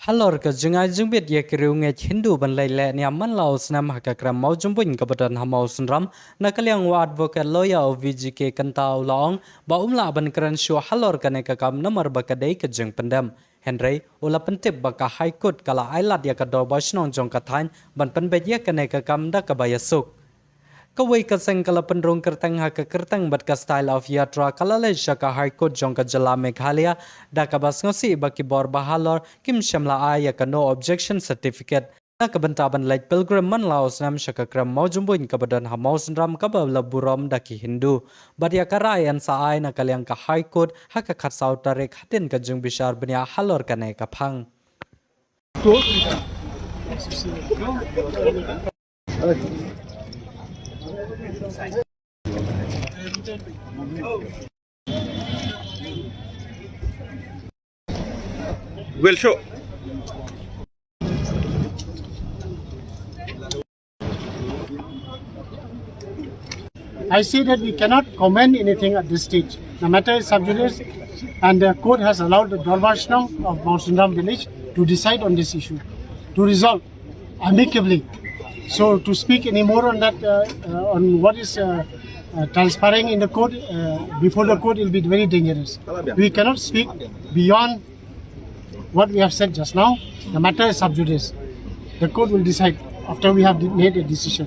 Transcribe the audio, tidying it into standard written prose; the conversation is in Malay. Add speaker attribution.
Speaker 1: Halor ke jengai jengbit ye kiriu nge Hindu ban lai le ni aman lau snam ha ka Krem Mawjymbuiñ ka badan hamau sunram na kaliang wa advocate lawyer of VGK kantau laong ba umla ban kran shu Halor ka ne ka kam namar ba ka dei ka jeng pendam Henry ula pentip ba ka high court kala ailat ya ka do ba snong jong ka thain ban pen be ye ka ne ka kam da ka ba yasuk Kawai kaseng kala penrung kertang ha kertang bat ka style of yatra kala le shaka high court jong ka jala Meghalaya da ka bas ngosi ba ki bor ba Halor kim shamla ai ya ka no objection certificate na ka bantaban like pilgrim man laos nam shaka Krem Mawjymbuiñ ka badan ha mausnram ka ba laburam da ki Hindu bat ya ka rayan sa ai na kalyang ka high court ha ka khatsau Tarik hatin ka jung bishar bnya Halor ka ne ka phang
Speaker 2: Will show.
Speaker 3: I see that we cannot comment anything at this stage. The matter is sub judice, and the court has allowed the Dorvarshnam of Mount Sundram village to decide on this issue, to resolve amicably. So to speak any more on that, on what is transpiring in the court, before the court, will be very dangerous. We cannot speak beyond what we have said just now. The matter is sub judice. The court will decide after we have made a decision.